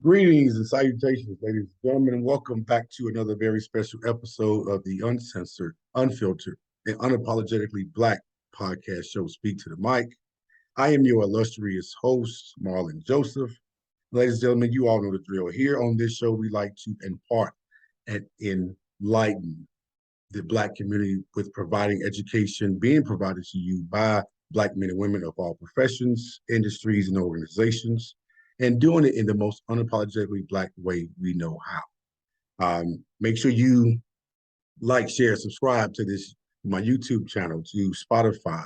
Greetings and salutations, ladies and gentlemen, and welcome back to another very special episode of the uncensored, unfiltered, and unapologetically Black podcast show, Speak to the Mic. I am your illustrious host, Marlon Joseph. Ladies and gentlemen, you all know the drill. Here on this show, we like to impart and enlighten the Black community with providing education being provided to you by Black men and women of all professions, industries, and organizations, and doing it in the most unapologetically Black way we know how. Make sure you like, share, subscribe to my YouTube channel, to Spotify,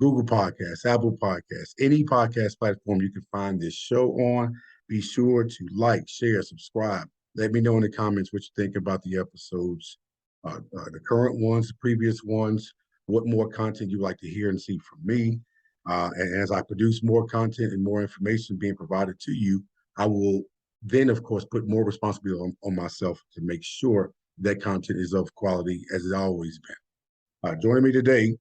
Google Podcasts, Apple Podcasts, any podcast platform you can find this show on. Be sure to like, share, subscribe. Let me know in the comments what you think about the episodes, the current ones, the previous ones, what more content you'd like to hear and see from me. And as I produce more content and more information being provided to you, I will then, of course, put more responsibility on myself to make sure that content is of quality as it's always been. Joining me today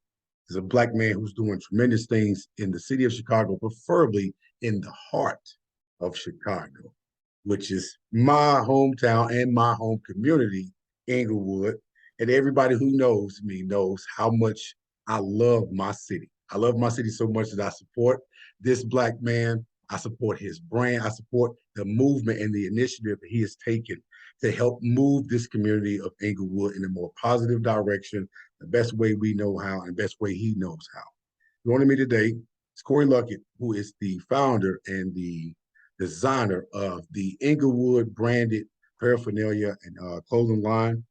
is a Black man who's doing tremendous things in the city of Chicago, preferably in the heart of Chicago, which is my hometown and my home community, Englewood. And everybody who knows me knows how much I love my city. I love my city so much that I support this Black man. I support his brand. I support the movement and the initiative that he has taken to help move this community of Englewood in a more positive direction, the best way we know how and the best way he knows how. Joining me today is Corey Luckett, who is the founder and the designer of the Englewood Branded Paraphernalia and clothing line.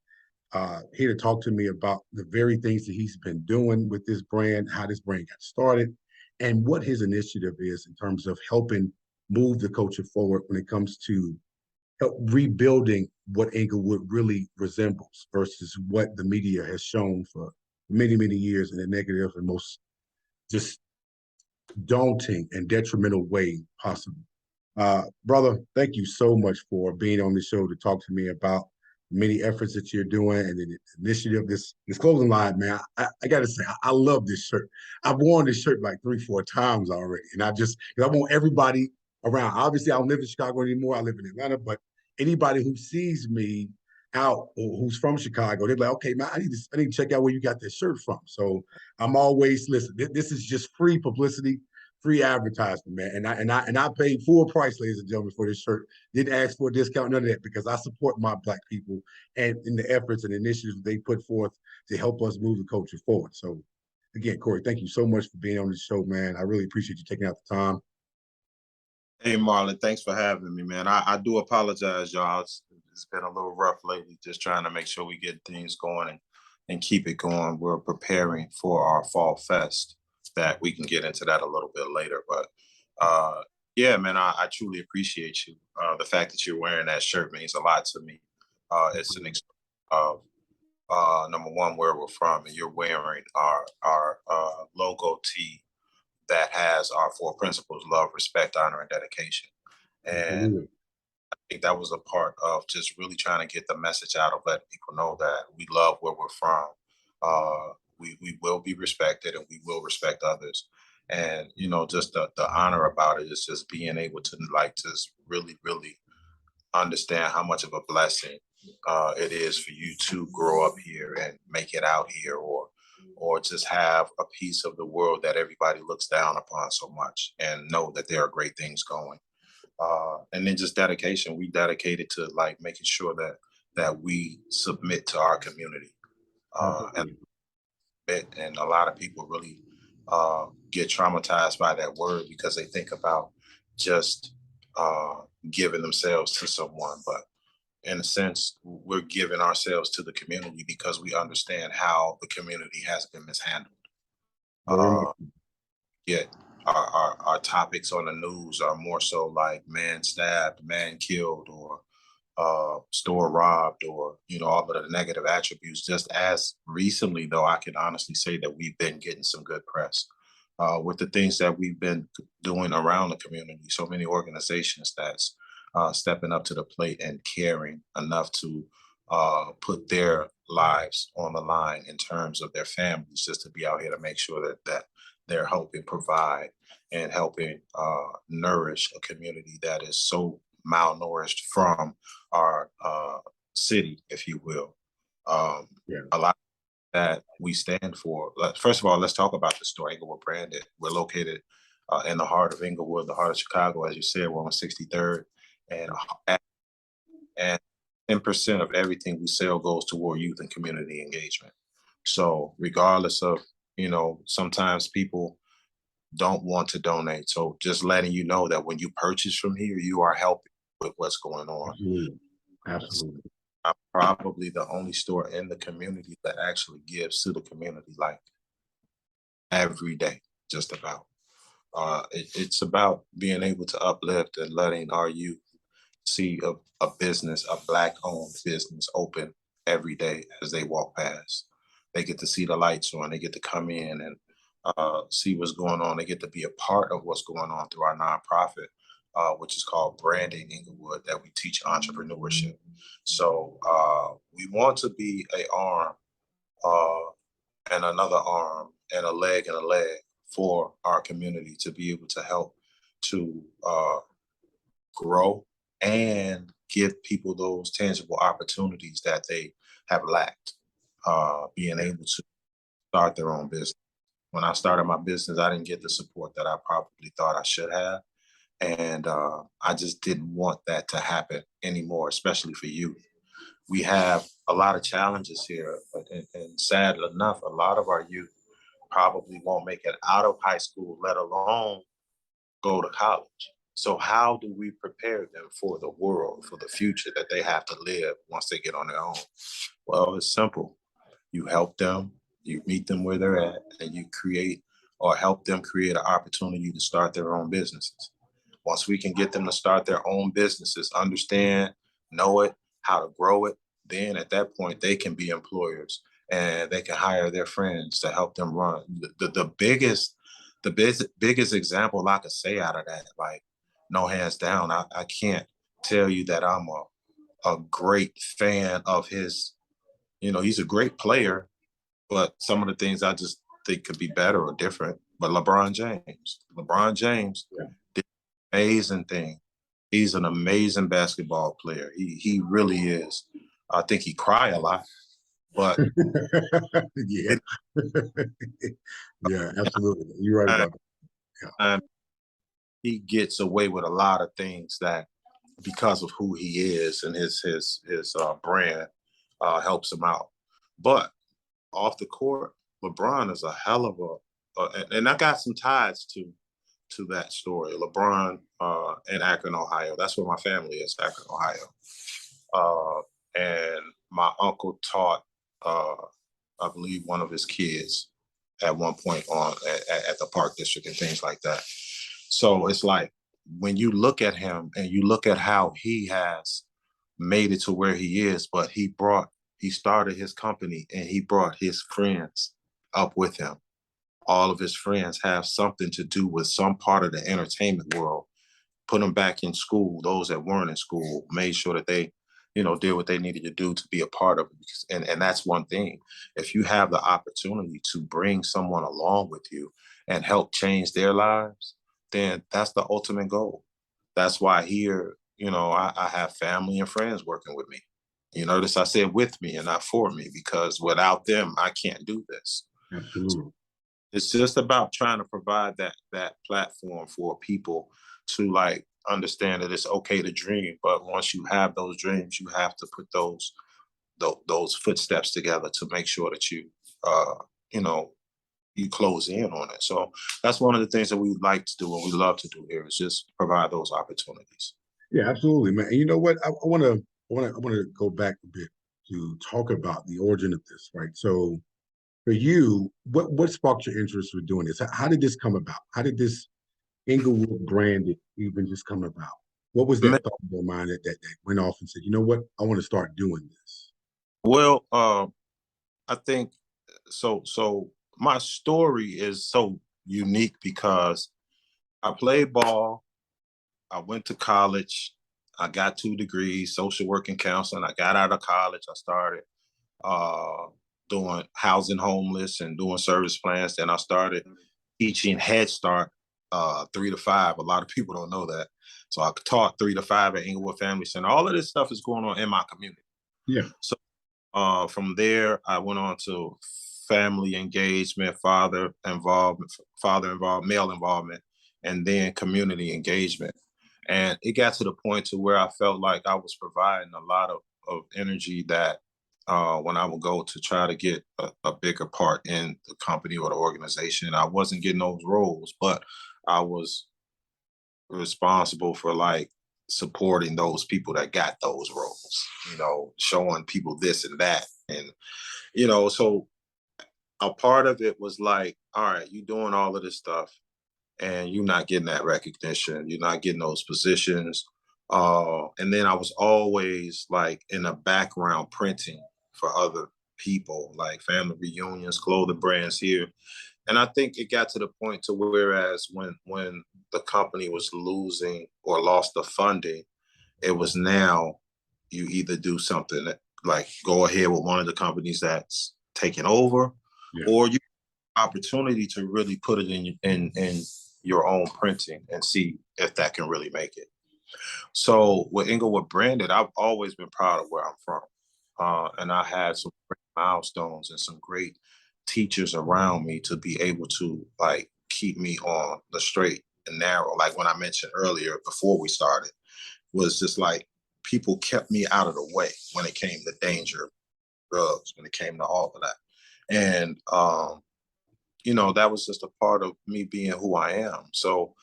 Here to talk to me about the very things that he's been doing with this brand, how this brand got started, and what his initiative is in terms of helping move the culture forward when it comes to help rebuilding what Englewood really resembles versus what the media has shown for many, many years in a negative and most just daunting and detrimental way possible. Brother, thank you so much for being on the show to talk to me about many efforts that you're doing and the initiative, this clothing line, man. I got to say, I love this shirt. I've worn this shirt like 3-4 times already. And I want everybody around. Obviously, I don't live in Chicago anymore. I live in Atlanta, but anybody who sees me out or who's from Chicago, they're like, okay, man, I need to check out where you got this shirt from. So I'm always, listen, this is just free publicity, free advertisement, man. And I paid full price, ladies and gentlemen, for this shirt. Didn't ask for a discount, none of that, because I support my Black people and in the efforts and initiatives they put forth to help us move the culture forward. So again, Corey, thank you so much for being on the show, man. I really appreciate you taking out the time. Hey, Marlon, thanks for having me, man. I do apologize, y'all. It's been a little rough lately, just trying to make sure we get things going and keep it going. We're preparing for our Fall Fest that we can get into that a little bit later. But yeah, man, I truly appreciate you. The fact that you're wearing that shirt means a lot to me. It's an expression of, number one, where we're from, and you're wearing our logo tee that has our 4 principles: love, respect, honor, and dedication. And I think that was a part of just really trying to get the message out of letting people know that we love where we're from. We will be respected and we will respect others. And, you know, just the honor about it is just being able to just really, really understand how much of a blessing it is for you to grow up here and make it out here, or just have a piece of the world that everybody looks down upon so much and know that there are great things going. And then just dedication. We dedicated to like making sure that we submit to our community. And a lot of people really get traumatized by that word because they think about just giving themselves to someone. But in a sense, we're giving ourselves to the community because we understand how the community has been mishandled. Yet our topics on the news are more so like man stabbed, man killed, or store robbed, or, you know, all of the negative attributes. Just as recently, though, I can honestly say that we've been getting some good press with the things that we've been doing around the community. So many organizations that's stepping up to the plate and caring enough to put their lives on the line in terms of their families, just to be out here to make sure that they're helping provide and helping nourish a community that is so malnourished from our city, if you will. Yeah. A lot that we stand for. First of all, let's talk about the store, Englewood Branded. We're located in the heart of Englewood, the heart of Chicago, as you said. We're on 63rd, and 10% of everything we sell goes toward youth and community engagement. So regardless of, sometimes people don't want to donate. So just letting you know that when you purchase from here, you are helping with what's going on. Absolutely. Absolutely. I'm probably the only store in the community that actually gives to the community, like every day, just about. It's about being able to uplift and letting our youth see a business, a Black-owned business open every day as they walk past. They get to see the lights on. They get to come in and see what's going on. They get to be a part of what's going on through our nonprofit, which is called Branding Englewood, that we teach entrepreneurship. So we want to be a arm and another arm and a leg for our community to be able to help to grow and give people those tangible opportunities that they have lacked, being able to start their own business. When I started my business, I didn't get the support that I probably thought I should have. And I just didn't want that to happen anymore, especially for youth. We have a lot of challenges here, and sad enough, a lot of our youth probably won't make it out of high school, let alone go to college. So how do we prepare them for the world, for the future that they have to live once they get on their own? Well, it's simple. You help them, you meet them where they're at, and you create or help them create an opportunity to start their own businesses. Once we can get them to start their own businesses, understand, know it, how to grow it, then at that point they can be employers and they can hire their friends to help them run. The biggest example I could say out of that, like no hands down, I can't tell you that I'm a great fan of his. He's a great player, but some of the things I just think could be better or different. But LeBron James Yeah. did an amazing thing. He's an amazing basketball player. He really is. I think he cry a lot, but Yeah. Yeah, absolutely. You're right about that. Yeah. he gets away with a lot of things that, because of who he is and his brand, helps him out. But off the court, LeBron is a hell of and I got some ties to that story. LeBron in Akron, Ohio. That's where my family is, Akron, Ohio. And my uncle taught, I believe, one of his kids at one point at the Park District and things like that. So it's like when you look at him and you look at how he has made it to where he is, but he started his company and he brought his friends up with him. All of his friends have something to do with some part of the entertainment world. Put them back in school. Those that weren't in school, made sure that they, did what they needed to do to be a part of it. And that's one thing. If you have the opportunity to bring someone along with you and help change their lives, then that's the ultimate goal. That's why here, I have family and friends working with me. Notice I said with me and not for me, because without them, I can't do this. Absolutely. It's just about trying to provide that platform for people to like understand that it's okay to dream, but once you have those dreams, you have to put those footsteps together to make sure that you know you close in on it. So that's one of the things that we like to do and we love to do here, is just provide those opportunities. Yeah, absolutely, man. And you know what? I want to go back a bit to talk about the origin of this, right? So for you, what sparked your interest for doing this? How did this come about? How did this Englewood branded even just come about? What was that thought in your mind that went off and said, you know what, I want to start doing this? Well, I think so. So my story is so unique because I played ball. I went to college. I got 2 degrees, social work and counseling. I got out of college. I started uh, doing housing homeless and doing service plans. Then I started teaching Head Start 3 to 5. A lot of people don't know that. So I taught 3 to 5 at Englewood Family Center. All of this stuff is going on in my community. Yeah. So from there, I went on to family engagement, father involved, male involvement, and then community engagement. And it got to the point to where I felt like I was providing a lot of energy that when I would go to try to get a bigger part in the company or the organization, I wasn't getting those roles, but I was responsible for like supporting those people that got those roles, showing people this and that. And, so a part of it was like, all right, you doing all of this stuff and you're not getting that recognition. You're not getting those positions. And then I was always like in the background printing for other people, like family reunions, clothing brands here. And I think it got to the point to whereas when the company was losing or lost the funding, it was now you either do something that like go ahead with one of the companies that's taking over, or you opportunity to really put it in your own printing and see if that can really make it. So with Englewood Branded, I've always been proud of where I'm from. And I had some great milestones and some great teachers around me to be able to like keep me on the straight and narrow. Like when I mentioned earlier before we started, was just like people kept me out of the way when it came to danger, drugs, when it came to all of that. And that was just a part of me being who I am. So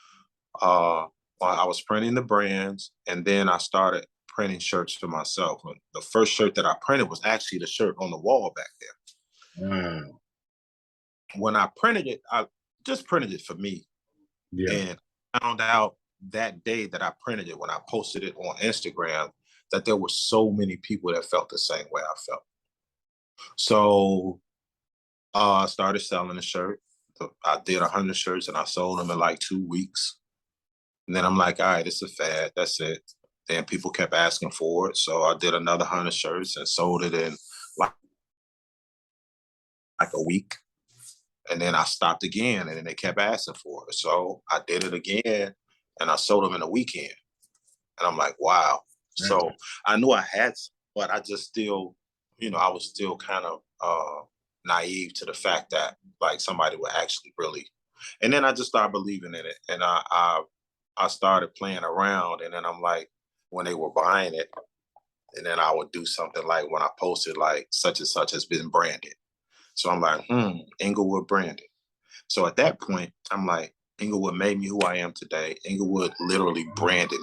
I was printing the brands, and then I started printing shirts for myself. And the first shirt that I printed was actually the shirt on the wall back there. Wow. When I printed it, I just printed it for me. Yeah. And I found out that day that I printed it, when I posted it on Instagram, that there were so many people that felt the same way I felt. So I started selling the shirt. I did 100 shirts and I sold them in like 2 weeks. And then I'm like, all right, it's a fad. That's it. Then people kept asking for it. So I did another 100 shirts and sold it in like a week. And then I stopped again and then they kept asking for it. So I did it again and I sold them in a weekend. And I'm like, wow. So I knew I had some, but I just still, I was still kind of naive to the fact that like somebody would actually really. And then I just started believing in it. And I started playing around, and then I'm like, when they were buying it, and then I would do something like when I posted like such and such has been branded. So I'm like, Englewood Branded. So at that point, I'm like, Englewood made me who I am today. Englewood literally branded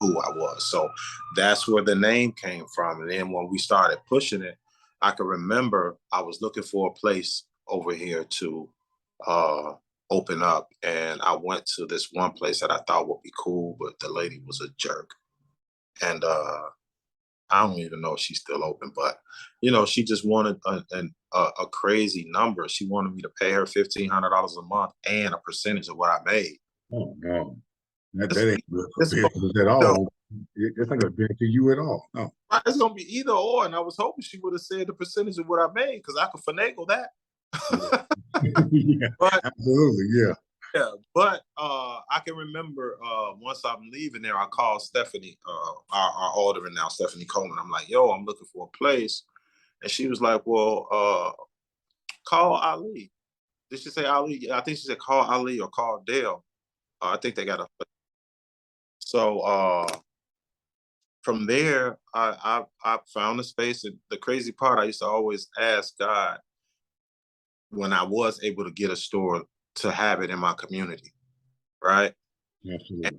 who I was. So that's where the name came from. And then when we started pushing it, I can remember I was looking for a place over here to open up. And I went to this one place that I thought would be cool, but the lady was a jerk. And I don't even know if she's still open, but she just wanted a crazy number. She wanted me to pay her $1,500 a month and a percentage of what I made. Oh no, that ain't good for business at all. It's not gonna benefit you at all. No, it's gonna be either or. And I was hoping she would have said the percentage of what I made because I could finagle that. Yeah, But absolutely, yeah. yeah, but I can remember once I'm leaving there, I called Stephanie, our alderman now, Stephanie Coleman. I'm like, yo, I'm looking for a place. And she was like, well, call Ali. Did she say Ali? I think she said call Ali or call Dale. I think they got a. So from there, I found a space. And the crazy part, I used to always ask God when I was able to get a store to have it in my community, right? Absolutely. And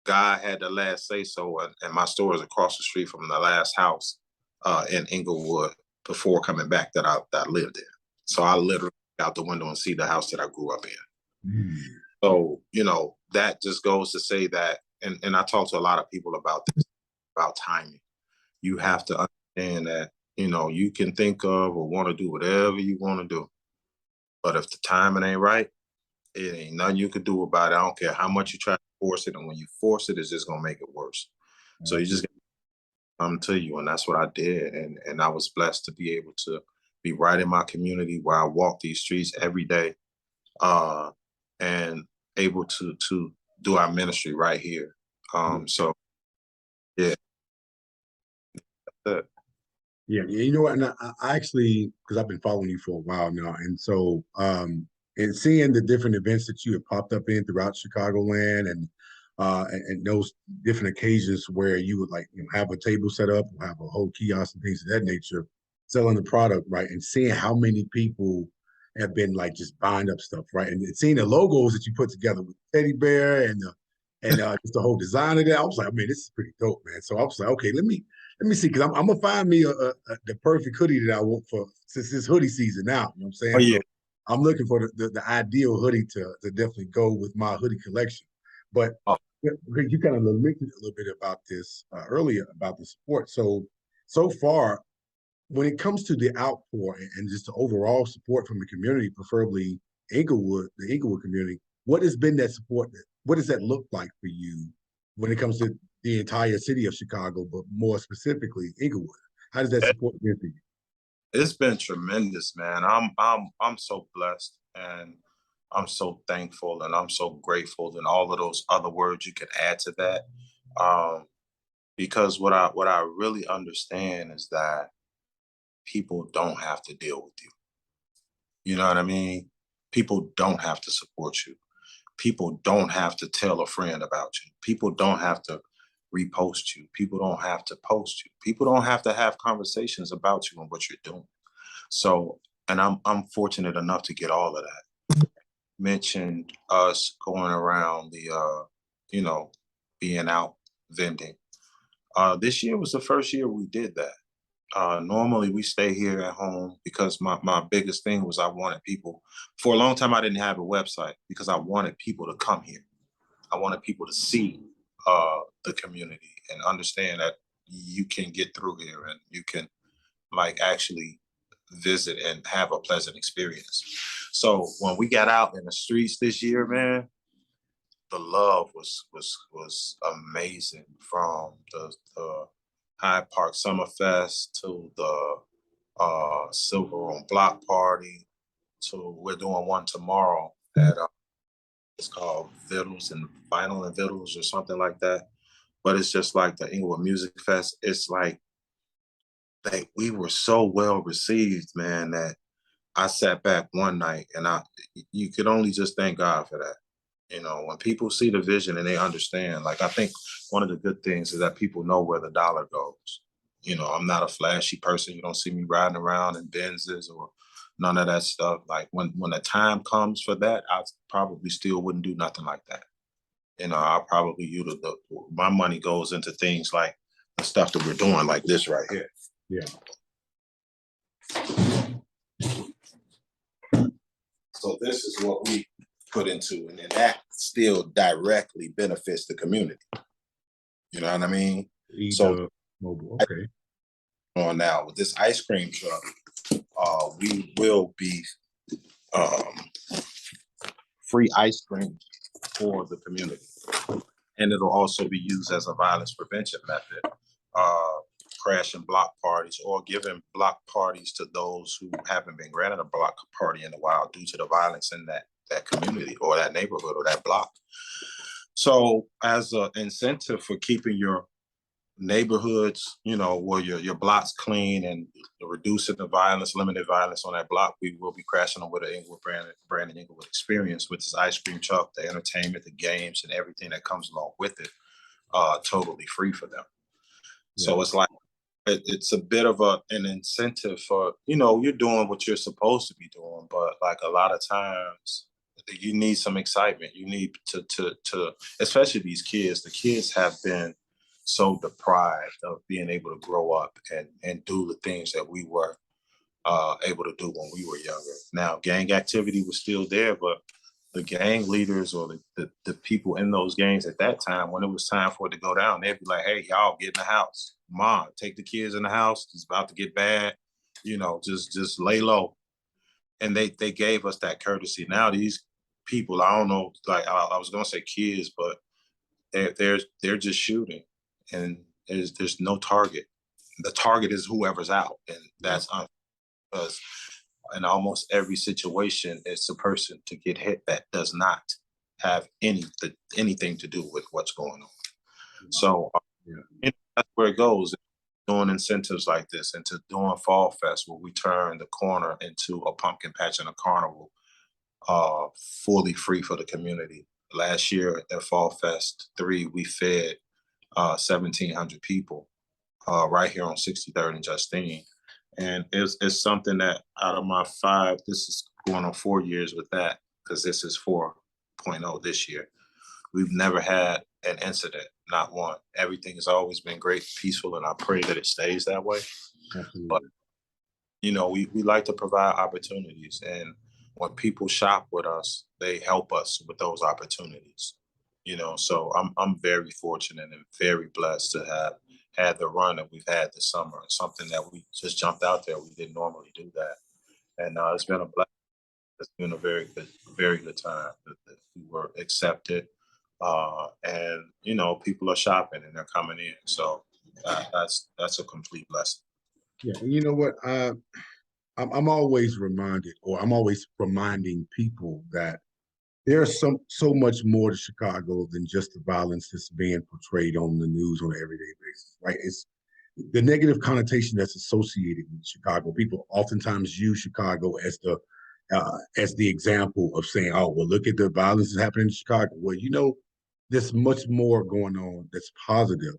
God had the last say so, and my store is across the street from the last house in Englewood before coming back that I lived in. So I literally out the window and see the house that I grew up in. Mm. So, that just goes to say that, and I talk to a lot of people about this, about timing. You have to understand that, you can think of or want to do whatever you want to do. But if the timing ain't right, it ain't nothing you can do about it. I don't care how much you try to force it, and when you force it, it's just gonna make it worse. So you just Absolutely. gotta come to you, and that's what I did, and I was blessed to be able to be right in my community where I walk these streets every day, uh, and able to do our ministry right here. Yeah. So yeah, that's it. Yeah, you know what? And I actually, because I've been following you for a while now, and so and seeing the different events that you have popped up in throughout Chicagoland, and those different occasions where you would like have a table set up, or have a whole kiosk and things of that nature, selling the product, right, and seeing how many people have been like just buying up stuff, right, and seeing the logos that you put together with the teddy bear and just the whole design of that, I was like, man, this is pretty dope, man. So I was like, okay, let me see, because I'm gonna find me the perfect hoodie that I want for since this hoodie season now. You know what I'm Oh saying? yeah, So I'm looking for the ideal hoodie to definitely go with my hoodie collection. But oh, you kind of mentioned a little bit about this earlier about the support. So far, when it comes to the outpour and just the overall support from the community, preferably Englewood, the Englewood community, what has been that support? What does that look like for you when it comes to the entire city of Chicago, but more specifically Englewood? How does that support been for you? it's been tremendous, man. I'm so blessed, and I'm so thankful, and I'm so grateful, and all of those other words you can add to that. Um, because what I really understand is that people don't have to deal with you. You know what I mean? People don't have to support you. People don't have to tell a friend about you. People don't have to repost you. People don't have to post you. People don't have to have conversations about you and what you're doing. So, and I'm fortunate enough to get all of that. Mentioned us going around the you know, being out vending. This year was the first year we did that. Normally we stay here at home because my biggest thing was I wanted people, for a long time I didn't have a website because I wanted people to come here. I wanted people to see the community and understand that you can get through here and you can like actually visit and have a pleasant experience. So when we got out in the streets this year, man, the love was amazing, from the Hyde Park Summerfest to the Silver Room Block Party to we're doing one tomorrow at it's called Vittles and Vinyl and Vittles or something like that. But it's just like the Englewood Music Fest. It's like we were so well received, man, that I sat back one night and you could only just thank God for that. You know, when people see the vision and they understand, like I think one of the good things is that people know where the dollar goes. You know, I'm not a flashy person. You don't see me riding around in Benzes or none of that stuff. Like when the time comes for that, I probably still wouldn't do nothing like that. You know, I'll probably use my money goes into things like the stuff that we're doing, like this right here. Yeah, So this is what we put into, and then that still directly benefits the community. You know what I mean? So either mobile. Okay. on now with this ice cream truck, we will be um, free ice cream for the community, and it'll also be used as a violence prevention method. Crashing block parties or giving block parties to those who haven't been granted a block party in a while due to the violence in that community or that neighborhood or that block. So as an incentive for keeping your neighborhoods, you know, where your blocks clean and reducing the violence, limited violence on that block, we will be crashing them with an Englewood branded Englewood experience with this ice cream truck, the entertainment, the games, and everything that comes along with it, totally free for them. Yeah. So it's like it's a bit of an incentive for, you know, you're doing what you're supposed to be doing, but like a lot of times you need some excitement. You need to especially these kids. The kids have been so deprived of being able to grow up and do the things that we were able to do when we were younger. Now, gang activity was still there, but the gang leaders or the people in those gangs at that time, when it was time for it to go down, they'd be like, hey, y'all get in the house. Mom, take the kids in the house. It's about to get bad. You know, just lay low. And they gave us that courtesy. Now these people, I don't know, like I was gonna say kids, but they're just shooting, and there's no target. The target is whoever's out, and Yeah. that's because in almost every situation, it's a person to get hit that does not have anything to do with what's going on. So Yeah. that's where it goes. Doing incentives like this, into doing Fall Fest, where we turn the corner into a pumpkin patch and a carnival, fully free for the community. Last year at Fall Fest 3, we fed 1,700 people right here on 63rd and Justine. And it's something that out of my 5, this is going on 4 years with that, because this is 4.0 this year. We've never had an incident, not one. Everything has always been great, peaceful, and I pray that it stays that way. Absolutely. But we like to provide opportunities, and when people shop with us, they help us with those opportunities. So I'm very fortunate and very blessed to have had the run that we've had this summer. It's something that we just jumped out there. We didn't normally do that, and it's been a blessing. It's been a very good time. That we were accepted, and people are shopping and they're coming in. So that's a complete blessing. Yeah. And you know what? I'm always reminded, or I'm always reminding people that there's so much more to Chicago than just the violence that's being portrayed on the news on an everyday basis, right? It's the negative connotation that's associated with Chicago. People oftentimes use Chicago as the example of saying, "Oh, well, look at the violence that's happening in Chicago." Well, there's much more going on that's positive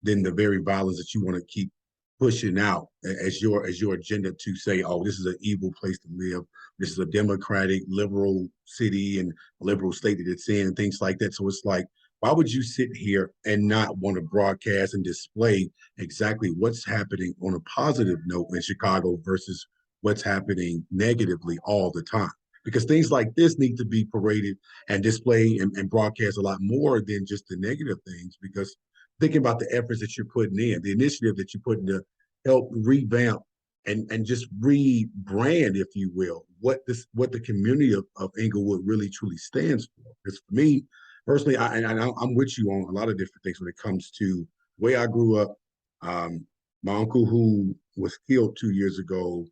than the very violence that you want to keep pushing out as your agenda to say, oh, this is an evil place to live. This is a democratic, liberal city and a liberal state that it's in, and things like that. So it's like, why would you sit here and not want to broadcast and display exactly what's happening on a positive note in Chicago versus what's happening negatively all the time? Because things like this need to be paraded and displayed and broadcast a lot more than just the negative things, because thinking about the efforts that you're putting in, the initiative that you're putting to help revamp and just rebrand, if you will, what the community of Englewood really truly stands for. Because for me personally, I'm with you on a lot of different things when it comes to the way I grew up. My uncle, who was killed 2 years ago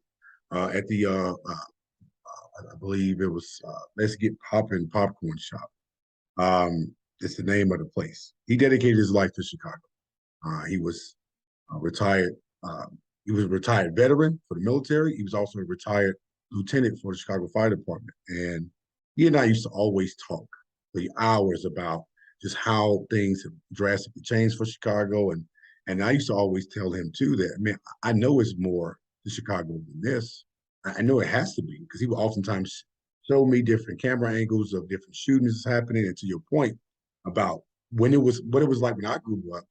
at the I believe it was Let's Get Poppin' Popcorn Shop. It's the name of the place. He dedicated his life to Chicago. He was retired. He was a retired veteran for the military. He was also a retired lieutenant for the Chicago Fire Department. And he and I used to always talk for hours about just how things have drastically changed for Chicago. And I used to always tell him too that, man, I know it's more to Chicago than this. I know it has to be, because he would oftentimes show me different camera angles of different shootings happening. And to your point about what it was like when I grew up.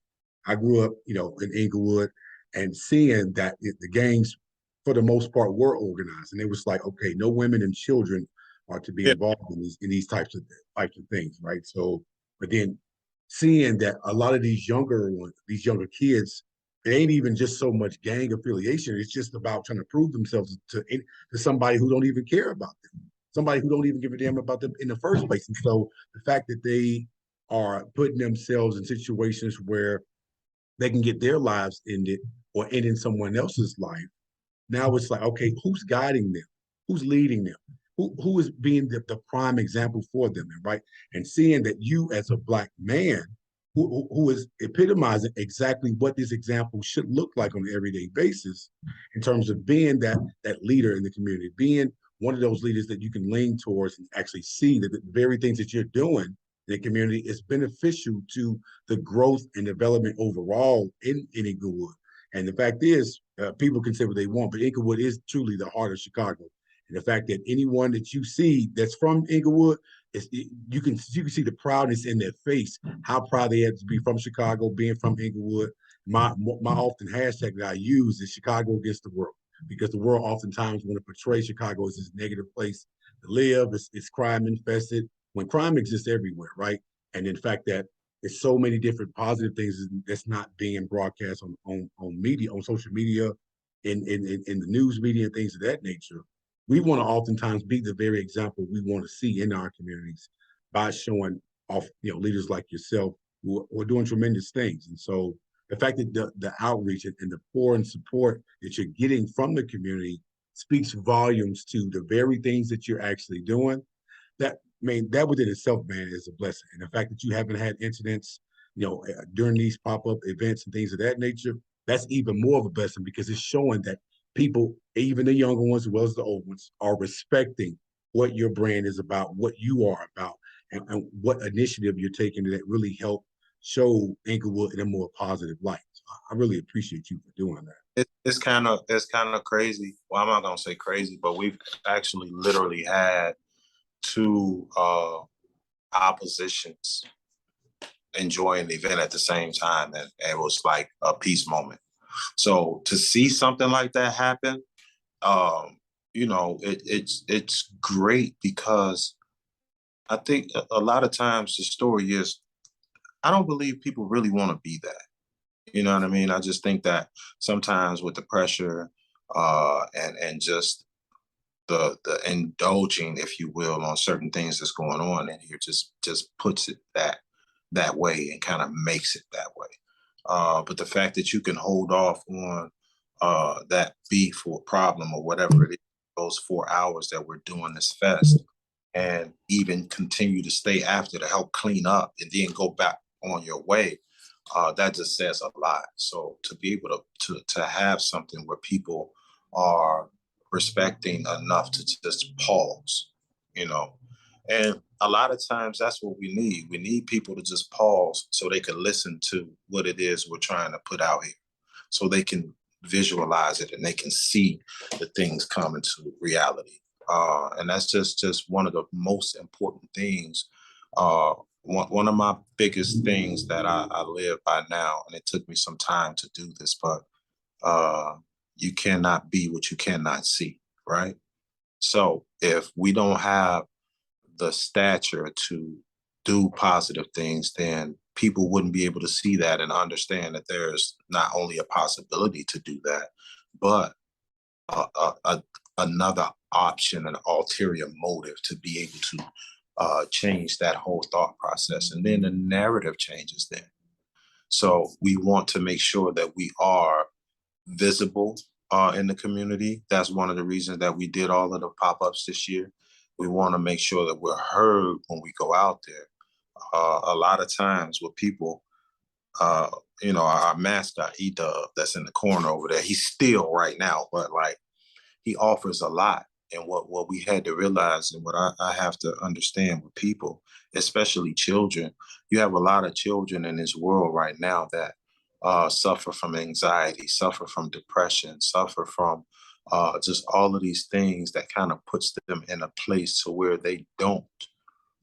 I grew up, in Englewood, and seeing that the gangs, for the most part, were organized, and it was like, okay, no women and children are to be Yeah. involved in these types of things, right? So, but then seeing that a lot of these younger kids, it ain't even just so much gang affiliation. It's just about trying to prove themselves to somebody who don't even care about them, somebody who don't even give a damn about them in the first place. And so the fact that they are putting themselves in situations where they can get their lives ended or ending someone else's life. Now it's like, okay, who's guiding them? Who's leading them? Who is being the prime example for them, right? And seeing that you as a Black man who is epitomizing exactly what this example should look like on an everyday basis in terms of being that leader in the community, being one of those leaders that you can lean towards and actually see that the very things that you're doing in the community is beneficial to the growth and development overall in Englewood. And the fact is, people can say what they want, but Englewood is truly the heart of Chicago. And the fact that anyone that you see that's from Englewood, you can see the proudness in their face, how proud they have to be from Chicago, being from Englewood. My often hashtag that I use is Chicago against the world, because the world oftentimes want to portray Chicago as this negative place to live. It's crime infested when crime exists everywhere, right? And in fact that there's so many different positive things that's not being broadcast on media, on social media, in the news media and things of that nature. We want to oftentimes be the very example we want to see in our communities by showing off, leaders like yourself who are doing tremendous things. And so the fact that the outreach and the pour and support that you're getting from the community speaks volumes to the very things that you're actually doing. That, I mean, that within itself, man, is a blessing. And the fact that you haven't had incidents, during these pop-up events and things of that nature, that's even more of a blessing because it's showing that people, even the younger ones as well as the old ones, are respecting what your brand is about, what you are about, and what initiative you're taking that really help show Englewood in a more positive light. So I really appreciate you for doing that. It's kind of crazy. Well, I'm not gonna say crazy, but we've actually literally had two oppositions enjoying the event at the same time, and it was like a peace moment. So to see something like that happen, it's great because I think a lot of times the story is I don't believe people really want to be that. You know what I mean? I just think that sometimes with the pressure and just the indulging, if you will, on certain things that's going on in here just puts it that way and kind of makes it that way. But the fact that you can hold off on that beef or problem or whatever it is, those 4 hours that we're doing this fest, and even continue to stay after to help clean up and then go back on your way, that just says a lot. So to be able to have something where people are respecting enough to just pause, you know. And a lot of times that's what we need. We need people to just pause so they can listen to what it is we're trying to put out here. So they can visualize it and they can see the things come into reality. And that's just one of the most important things. One of my biggest things that I live by now, and it took me some time to do this, but you cannot be what you cannot see, right? So if we don't have the stature to do positive things, then people wouldn't be able to see that and understand that there's not only a possibility to do that, but another option, an ulterior motive to be able to change that whole thought process. And then the narrative changes then. So we want to make sure that we are visible in the community. That's one of the reasons that we did all of the pop-ups this year. We want to make sure that we're heard when we go out there. A lot of times with people, uh, our mascot, E-Dub, that's in the corner over there, he's still right now, but like he offers a lot. And what we had to realize and what I have to understand with people, especially children, you have a lot of children in this world right now that suffer from anxiety, suffer from depression, suffer from just all of these things that kind of puts them in a place to where they don't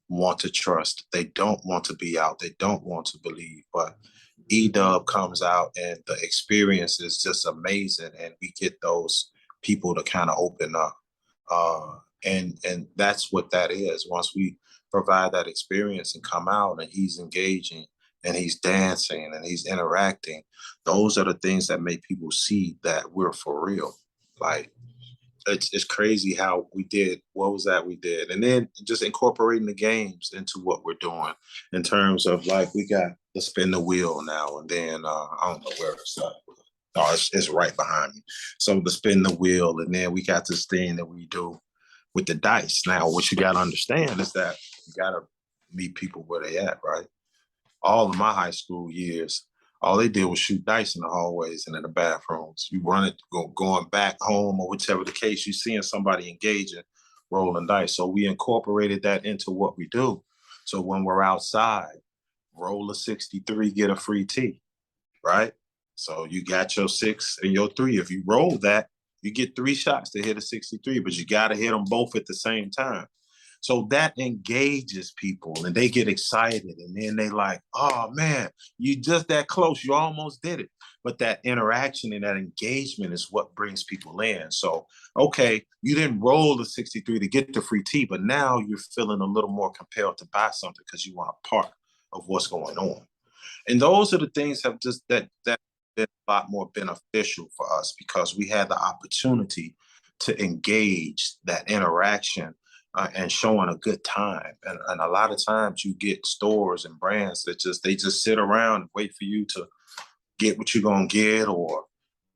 want to trust, they don't want to be out, they don't want to believe. But E-Dub comes out and the experience is just amazing, and we get those people to kind of open up. And that's what that is. Once we provide that experience and come out and he's engaging and he's dancing and he's interacting, those are the things that make people see that we're for real. Like it's crazy how we did what was that we did, and then just incorporating the games into what we're doing in terms of like we got the spin the wheel now, and then I don't know where it's at. Oh, it's right behind me. So the spin the wheel, and then we got this thing that we do with the dice. Now, what you got to understand is that you got to meet people where they at, right? All of my high school years, all they did was shoot dice in the hallways and in the bathrooms. You run it, going back home or whichever the case, you seeing somebody engaging, rolling dice. So we incorporated that into what we do. So when we're outside, roll a 63, get a free tea, right? So you got your 6 and your 3. If you roll that, you get 3 shots to hit a 63, but you got to hit them both at the same time. So that engages people and they get excited, and then they like, oh man, you just that close, you almost did it. But that interaction and that engagement is what brings people in. So, okay, you didn't roll the 63 to get the free tea, but now you're feeling a little more compelled to buy something because you want a part of what's going on. And those are the things have just that been a lot more beneficial for us because we had the opportunity to engage that interaction and showing a good time. And a lot of times you get stores and brands that they just sit around and wait for you to get what you're gonna get, or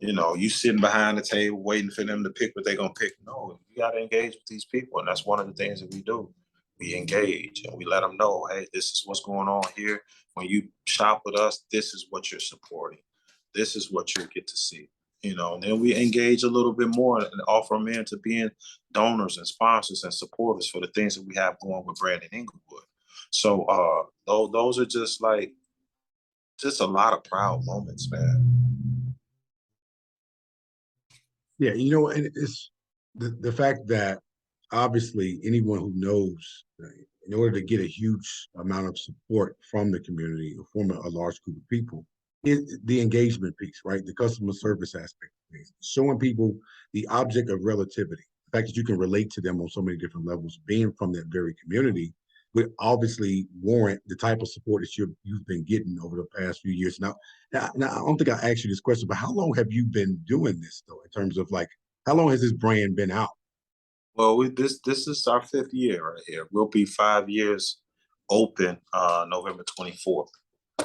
you sitting behind the table waiting for them to pick what they're gonna pick. No, you gotta engage with these people, and that's one of the things that we do. We engage and we let them know, hey, this is what's going on here. When you shop with us, this is what you're supporting. This is what you get to see. And then we engage a little bit more and offer them into being donors and sponsors and supporters for the things that we have going with Brandon Englewood. So those are just a lot of proud moments, man. Yeah, and it's the fact that obviously anyone who knows, in order to get a huge amount of support from the community or from a large group of people, is the engagement piece, right? The customer service aspect of things, showing people the object of relativity, the fact that you can relate to them on so many different levels, being from that very community would obviously warrant the type of support that you've been getting over the past few years. Now, I don't think I asked you this question, but how long have you been doing this though? In terms of like, how long has this brand been out? Well, this is our 5th year right here. We'll be 5 years open November 24th.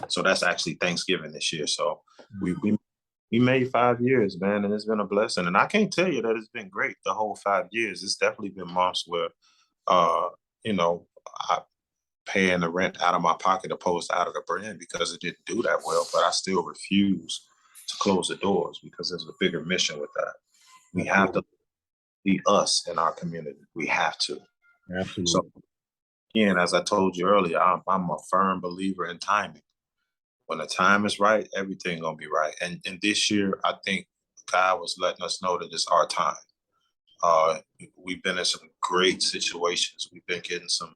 So that's actually Thanksgiving this year. So we made 5 years, man, and it's been a blessing. And I can't tell you that it's been great the whole 5 years. It's definitely been months where I paying the rent out of my pocket opposed to out of the brand because it didn't do that well, but I still refuse to close the doors because there's a bigger mission with that. We have to be us in our community. We have to. So Absolutely. again, as I told you earlier, I'm a firm believer in timing. When the time is right, everything gonna be right. And this year, I think God was letting us know that it's our time. Uh, we've been in some great situations. We've been getting some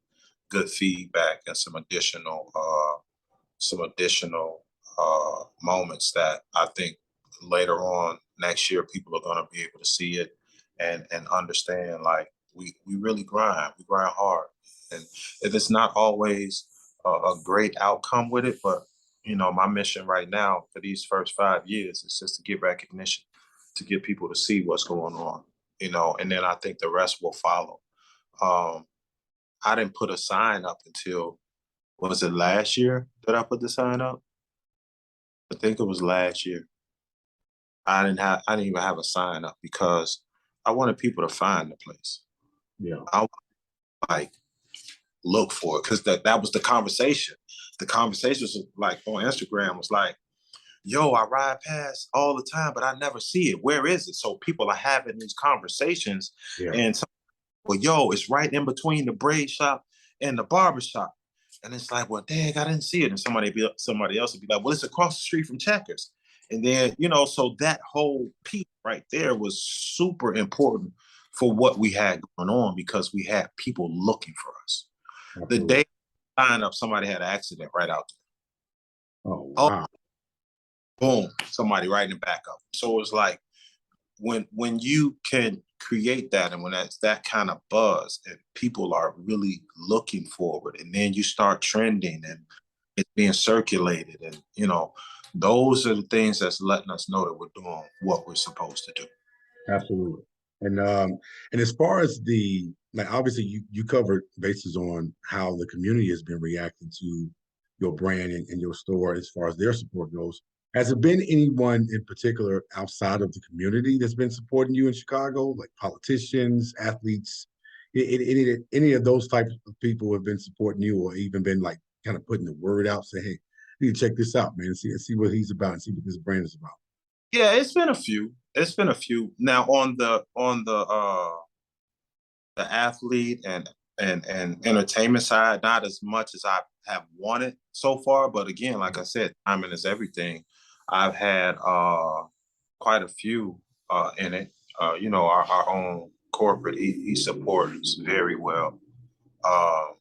good feedback and some additional moments that I think later on next year people are going to be able to see it and understand. Like we really we grind hard, and if it's not always a great outcome with it, but my mission right now for these first 5 years is just to get recognition, to get people to see what's going on, and then I think the rest will follow. Um, I didn't put a sign up until, was it last year that I put the sign up? I think it was last year. I didn't even have a sign up because I wanted people to find the place. Yeah. I like look for it because that was the conversation. The conversation was like on Instagram was like, yo, I ride past all the time, but I never see it. Where is it? So people are having these conversations, Yeah. and well, yo, it's right in between the braid shop and the barber shop. And it's like, well, dang, I didn't see it. And somebody else would be like, well, it's across the street from Checkers. And then, so that whole piece right there was super important for what we had going on because we had people looking for us. The Absolutely. day I signed up, somebody had an accident right out Oh, there. Oh, wow. boom, somebody right in the back up. So it's like when you can create that and when that's that kind of buzz and people are really looking forward and then you start trending and it's being circulated and those are the things that's letting us know that we're doing what we're supposed to do. Absolutely. And as far as the like obviously you covered bases on how the community has been reacting to your brand and your store as far as their support goes. Has there been anyone in particular outside of the community that's been supporting you in Chicago, like politicians, athletes, any of those types of people have been supporting you or even been like kind of putting the word out, say, hey, you need to check this out, man, and see what he's about and see what this brand is about. Yeah, it's been a few now on the athlete and entertainment side, not as much as I have wanted so far. But again, like I said, timing is everything. I've had quite a fefew in it. Our own corporate, he supports very well. Um,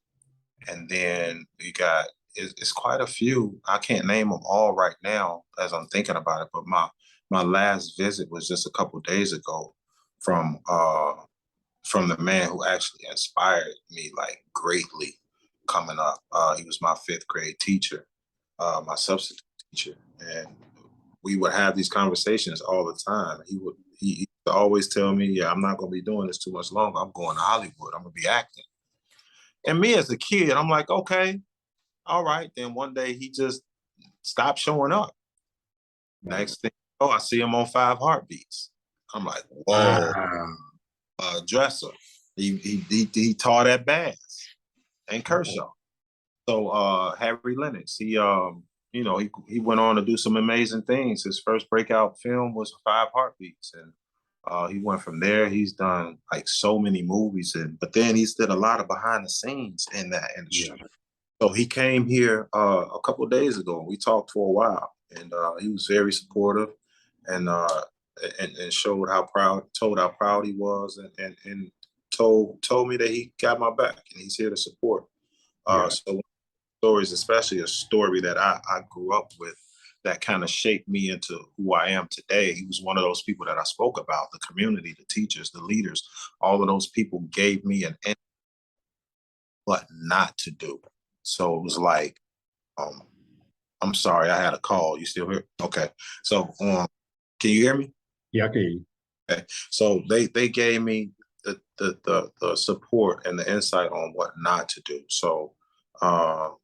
and then we got it's quite a few. I can't name them all right now as I'm thinking about it, but my last visit was just a couple days ago from from the man who actually inspired me like greatly coming up. He was my 5th grade teacher, my substitute teacher, and we would have these conversations all the time. He would always tell me, yeah, I'm not going to be doing this too much longer. I'm going to Hollywood. I'm going to be acting. And me as a kid, I'm like, okay, all right. Then one day he just stopped showing up. Next thing, oh, I see him on 5 Heartbeats. I'm like, whoa, Wow. dresser. He taught at Bass and Kershaw. So Harry Lennox, he went on to do some amazing things. His first breakout film was 5 Heartbeats, and he went from there. He's done like so many movies, but then he's did a lot of behind the scenes in that industry. Yeah. So he came here a couple of days ago. We talked for a while, and he was very supportive, and showed how told how proud he was, and told me that he got my back and he's here to support. Yeah. So stories, especially a story that I grew up with, that kind of shaped me into who I am today. He was one of those people that I spoke about, the community, the teachers, the leaders. All of those people gave me an what not to do. So it was like, I'm sorry, I had a call. You still here? Okay. So can you hear me? Yeah, I can hear you. Okay. So they gave me the support and the insight on what not to do. So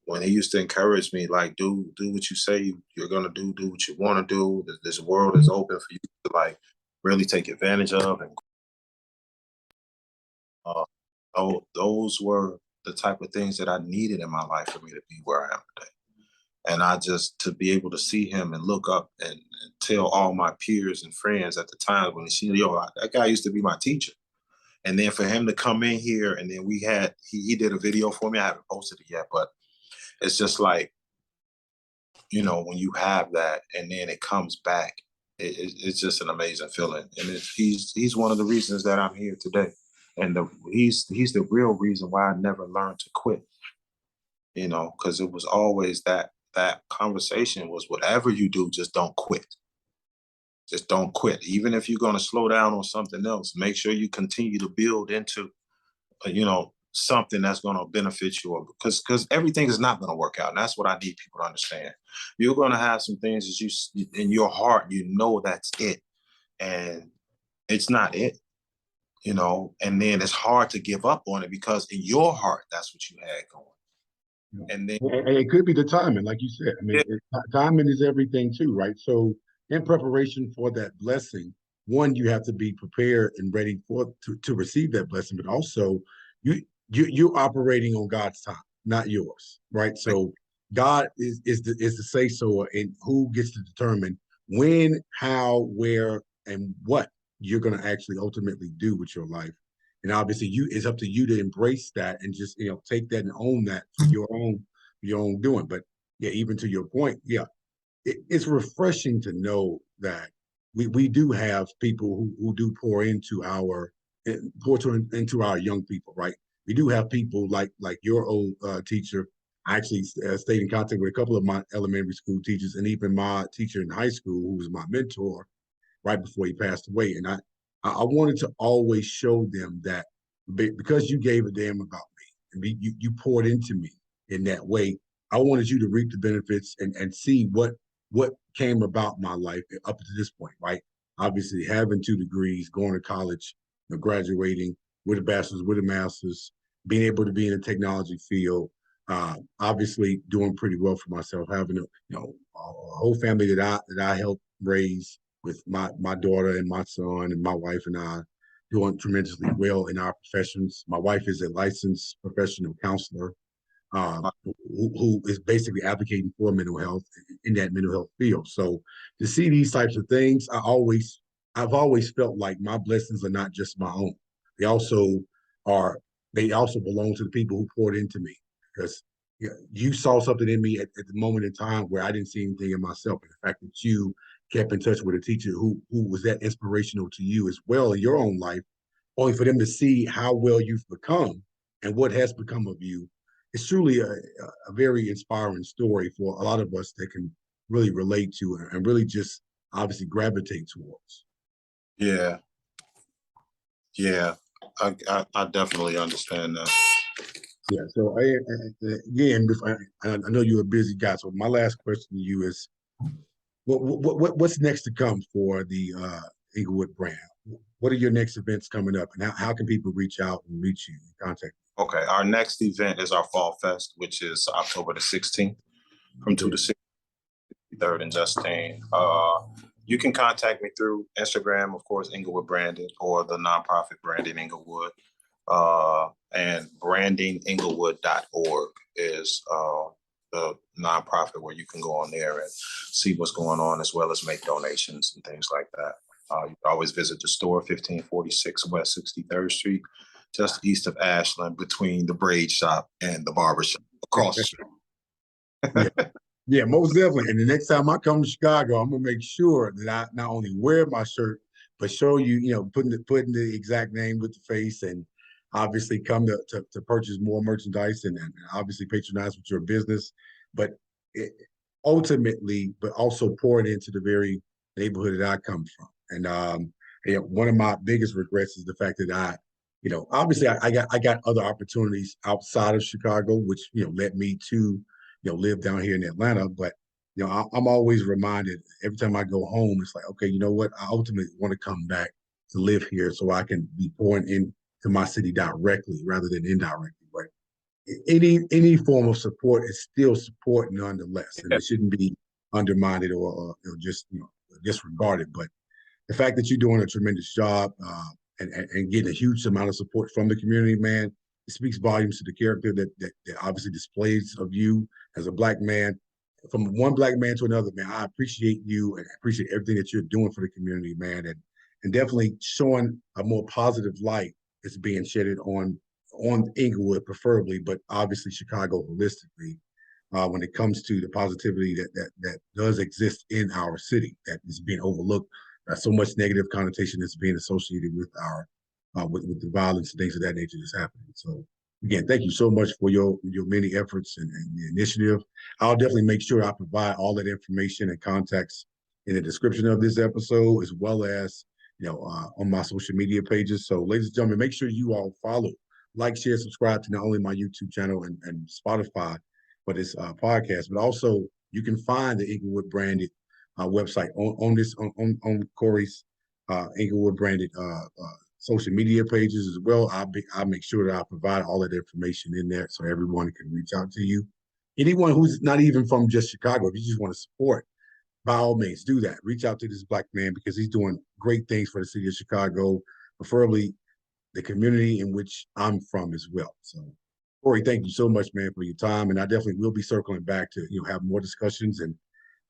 when he used to encourage me, like, do what you say you're gonna do what you want to do. This world is open for you to like really take advantage of, and those were the type of things that I needed in my life for me to be where I am today. And I just to be able to see him and look up and tell all my peers and friends at the time when he see, that guy used to be my teacher. And then for him to come in here, and then he did a video for me. I haven't posted it yet, but it's just like, when you have that and then it comes back, it's just an amazing feeling. And he's one of the reasons that I'm here today. And he's the real reason why I never learned to quit, because it was always that conversation was, whatever you do, just don't quit. Just don't quit. Even if you're going to slow down on something else, make sure you continue to build into, something that's going to benefit you, because everything is not going to work out. And that's what I need people to understand. You're going to have some things that you, in your heart, that's it. And it's not it, and then it's hard to give up on it because in your heart, that's what you had going. And then And it could be the timing, like you said. I mean, timing is everything too, right? So, in preparation for that blessing, one, you have to be prepared and ready to receive that blessing, but also you you're operating on God's time, not yours, right? So, God is the say so, and who gets to determine when, how, where, and what you're going to actually ultimately do with your life. And obviously, it's up to you to embrace that and just take that and own that for your own doing. But yeah, even to your point, yeah, it's refreshing to know that we do have people who do into our young people, right? We do have people like your old teacher. I actually stayed in contact with a couple of my elementary school teachers, and even my teacher in high school, who was my mentor right before he passed away. And I wanted to always show them that because you gave a damn about me and you poured into me in that way, I wanted you to reap the benefits and see what came about my life up to this point, right? Obviously, having 2 degrees, going to college, graduating with a bachelor's, with a master's, being able to be in the technology field, obviously doing pretty well for myself, having a whole family that I helped raise with my daughter and my son and my wife and I, doing tremendously well in our professions. My wife is a licensed professional counselor, who is basically advocating for mental health in that mental health field. So to see these types of things, I've always felt like my blessings are not just my own. They also are. They also belong to the people who poured into me, because you saw something in me at the moment in time where I didn't see anything in myself. And the fact that you kept in touch with a teacher who was that inspirational to you as well in your own life, only for them to see how well you've become and what has become of you. It's truly a very inspiring story for a lot of us that can really relate to it and really just obviously gravitate towards. yeah, yeah, I definitely understand that. Yeah. So again, I know you're a busy guy. So my last question to you is, What's next to come for the Englewood brand? What are your next events coming up, and how can people reach out and reach you and contact you? Okay, our next event is our Fall Fest, which is October the 16th from 2 to 6, 3rd and Justine. You can contact me through Instagram, of course, Englewood Branded, or the nonprofit Branding Englewood. And brandingenglewood.org is the nonprofit where you can go on there and see what's going on, as well as make donations and things like that. You can always visit the store, 1546 West 63rd Street, just east of Ashland, between the braid shop and the barber shop across the street. Yeah. Yeah, most definitely. And the next time I come to Chicago, I'm gonna make sure that I not only wear my shirt, but show you, putting the exact name with the face, and obviously come to purchase more merchandise, and obviously patronize with your business. But it, ultimately, but also pour it into the very neighborhood that I come from. And one of my biggest regrets is the fact that obviously I got other opportunities outside of Chicago, which led me to live down here in Atlanta. But I'm always reminded every time I go home, it's like, okay, you know what? I ultimately want to come back to live here so I can be pouring into my city directly rather than indirectly. But any form of support is still support nonetheless, and it shouldn't be undermined or just disregarded. But the fact that you're doing a tremendous job and getting a huge amount of support from the community, man, it speaks volumes to the character that obviously displays of you as a Black man. From one Black man to another, man, I appreciate you and appreciate everything that you're doing for the community, man, and definitely showing a more positive light is being shedded on Englewood, preferably, but obviously Chicago holistically, when it comes to the positivity that does exist in our city that is being overlooked. So much negative connotation that's being associated with our with the violence and things of that nature that's happening. So again, thank you so much for your many efforts and the initiative. I'll definitely make sure I provide all that information and context in the description of this episode, as well as on my social media pages. So ladies and gentlemen, make sure you all follow, like, share, subscribe to not only my YouTube channel and Spotify for this podcast, but also you can find the Englewood Branded website on Corey's Englewood Branded social media pages as well. I'll make sure that I provide all of the information in there so everyone can reach out to you. Anyone who's not even from just Chicago, if you just want to support, by all means, do that. Reach out to this Black man because he's doing great things for the city of Chicago, preferably the community in which I'm from as well. So, Corey, thank you so much, man, for your time, and I definitely will be circling back to have more discussions, and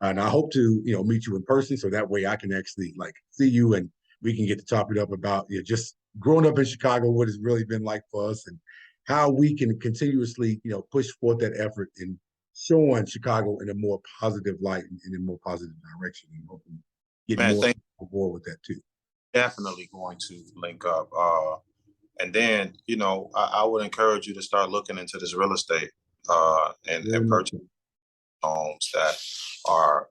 I hope to meet you in person so that way I can actually see you and we can get to top it up about just growing up in Chicago, what it's really been like for us, and how we can continuously push forth that effort in showing Chicago in a more positive light and in a more positive direction, and hopefully get more on board with that too. Definitely going to link up. And then, I would encourage you to start looking into this real estate and purchase homes that are,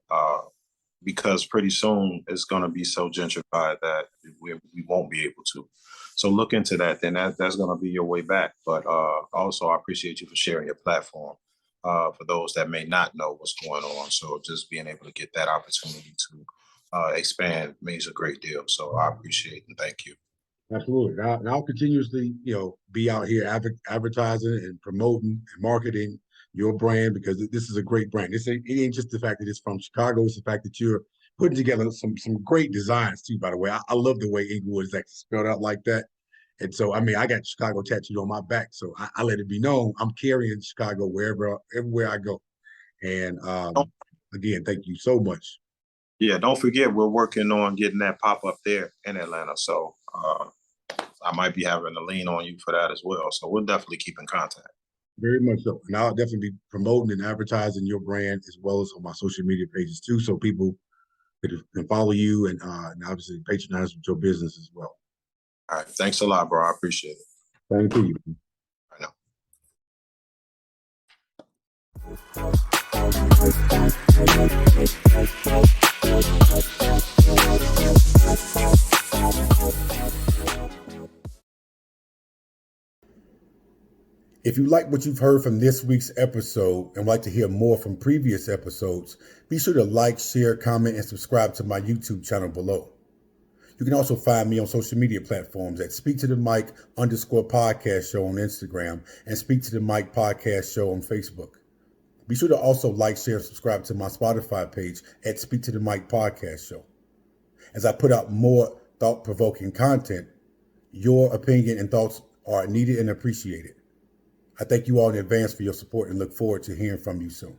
because pretty soon it's going to be so gentrified that we won't be able to. So look into that, then that's going to be your way back. But also, I appreciate you for sharing your platform for those that may not know what's going on. So just being able to get that opportunity to expand means a great deal. So I appreciate and thank you. Absolutely. And I'll continuously, be out here advertising and promoting and marketing your brand because this is a great brand. It ain't just the fact that it's from Chicago. It's the fact that you're putting together some great designs too, by the way. I love the way Englewood is actually spelled out like that. And so, I got Chicago tattooed on my back. So I let it be known I'm carrying Chicago everywhere I go. And again, thank you so much. Yeah, don't forget, we're working on getting that pop-up there in Atlanta. So I might be having to lean on you for that as well. So we'll definitely keep in contact. Very much so. And I'll definitely be promoting and advertising your brand as well as on my social media pages too, so people can follow you and obviously patronize with your business as well. All right. Thanks a lot, bro. I appreciate it. Thank you. I know. If you like what you've heard from this week's episode and would like to hear more from previous episodes, be sure to like, share, comment, and subscribe to my YouTube channel below. You can also find me on social media platforms at Speak to the Mic _podcast show on Instagram and Speak to the Mic podcast show on Facebook. Be sure to also like, share, and subscribe to my Spotify page at Speak to the Mic podcast show. As I put out more thought-provoking content, your opinion and thoughts are needed and appreciated. I thank you all in advance for your support and look forward to hearing from you soon.